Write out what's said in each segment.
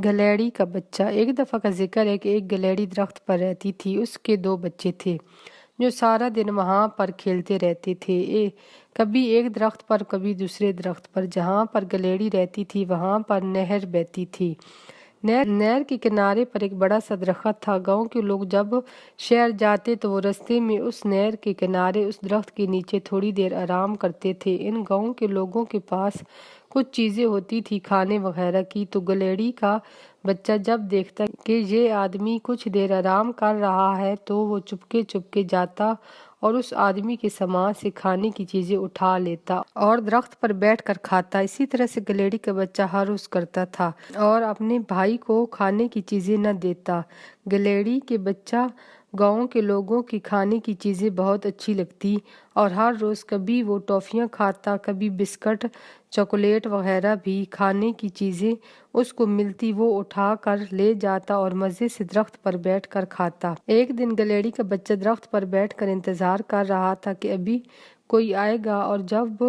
گلیڑی کا بچہ۔ ایک دفعہ کا ذکر ہے کہ ایک گلیڑی درخت پر رہتی تھی۔ اس کے 2 بچے تھے جو سارا دن وہاں پر کھیلتے رہتے تھے، کبھی ایک درخت پر کبھی دوسرے درخت پر۔ جہاں پر گلیڑی رہتی تھی وہاں پر نہر بہتی تھی۔ نہر کے کنارے پر ایک بڑا سا درخت تھا۔ گاؤں کے لوگ جب شہر جاتے تو وہ رستے میں اس نہر کے کنارے اس درخت کے نیچے تھوڑی دیر آرام کرتے تھے۔ ان گاؤں کے لوگوں کے پاس کچھ چیزیں ہوتی تھی کھانے وغیرہ کی، تو گلیڑی کا بچہ جب دیکھتا کہ یہ آدمی کچھ دیر آرام کر رہا ہے تو وہ چپکے چپکے جاتا اور اس آدمی کے سامان سے کھانے کی چیزیں اٹھا لیتا اور درخت پر بیٹھ کر کھاتا۔ اسی طرح سے گلیڑی کا بچہ ہر روز کرتا تھا اور اپنے بھائی کو کھانے کی چیزیں نہ دیتا۔ گلیڑی کے بچہ گاؤں کے لوگوں کی کھانے کی چیزیں بہت اچھی لگتی اور ہر روز کبھی وہ ٹافیاں کھاتا، کبھی بسکٹ، چاکلیٹ وغیرہ بھی کھانے کی چیزیں اس کو ملتی وہ اٹھا کر لے جاتا اور مزے سے درخت پر بیٹھ کر کھاتا۔ ایک دن گلیڑی کا بچہ درخت پر بیٹھ کر انتظار کر رہا تھا کہ ابھی کوئی آئے گا اور جب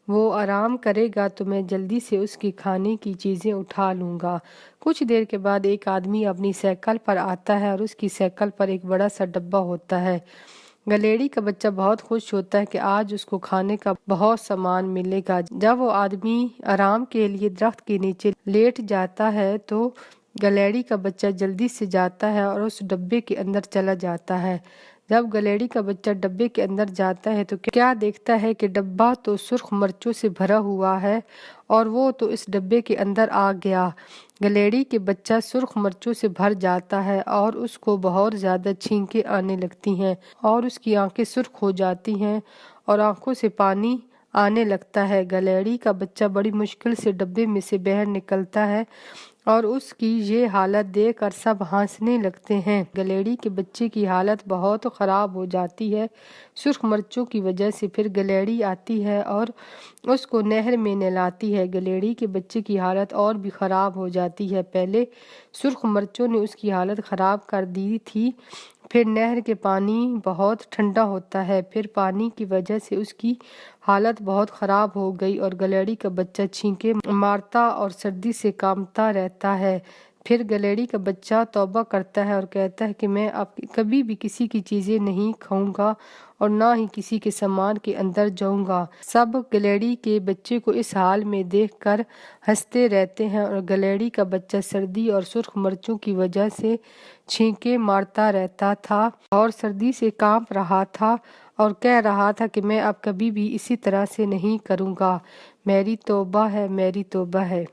وہ آرام کرے گا تو میں جلدی سے اس کی کھانے کی چیزیں اٹھا لوں گا۔ کچھ دیر کے بعد ایک آدمی اپنی سائیکل پر آتا ہے اور اس کی سائیکل پر ایک بڑا سا ڈبہ ہوتا ہے۔ گلیڑی کا بچہ بہت خوش ہوتا ہے کہ آج اس کو کھانے کا بہت سامان ملے گا۔ جب وہ آدمی آرام کے لیے درخت کے نیچے لیٹ جاتا ہے تو گلیڑی کا بچہ جلدی سے جاتا ہے اور اس ڈبے کے اندر چلا جاتا ہے۔ جب گلیڑی کا بچہ ڈبے کے اندر جاتا ہے تو کیا دیکھتا ہے کہ ڈبہ تو سرخ مرچوں سے بھرا ہوا ہے اور وہ تو اس ڈبے کے اندر آ گیا۔ گلیڑی کے بچہ سرخ مرچوں سے بھر جاتا ہے اور اس کو بہت زیادہ چھینکیں آنے لگتی ہیں اور اس کی آنکھیں سرخ ہو جاتی ہیں اور آنکھوں سے پانی آنے لگتا ہے۔ گلیڑی کا بچہ بڑی مشکل سے ڈبے میں سے باہر نکلتا ہے اور اس کی یہ حالت دیکھ کر سب ہنسنے لگتے ہیں۔ گلیڑی کے بچے کی حالت بہت خراب ہو جاتی ہے سرخ مرچوں کی وجہ سے۔ پھر گلیڑی آتی ہے اور اس کو نہر میں نہلاتی ہے۔ گلیڑی کے بچے کی حالت اور بھی خراب ہو جاتی ہے۔ پہلے سرخ مرچوں نے اس کی حالت خراب کر دی تھی، پھر نہر کے پانی بہت ٹھنڈا ہوتا ہے، پھر پانی کی وجہ سے اس کی حالت بہت خراب ہو گئی اور گلیڑی کا بچہ چھینکیں مارتا اور سردی سے کانپتا رہتا ہے۔ پھر گلیڑی کا بچہ توبہ کرتا ہے اور کہتا ہے کہ میں اب کبھی بھی کسی کی چیزیں نہیں کھاؤں گا اور نہ ہی کسی کے سامان کے اندر جاؤں گا۔ سب گلیڑی کے بچے کو اس حال میں دیکھ کر ہنستے رہتے ہیں اور گلیڑی کا بچہ سردی اور سرخ مرچوں کی وجہ سے چھینکیں مارتا رہتا تھا اور سردی سے کانپ رہا تھا اور کہہ رہا تھا کہ میں اب کبھی بھی اسی طرح سے نہیں کروں گا، میری توبہ ہے، میری توبہ ہے۔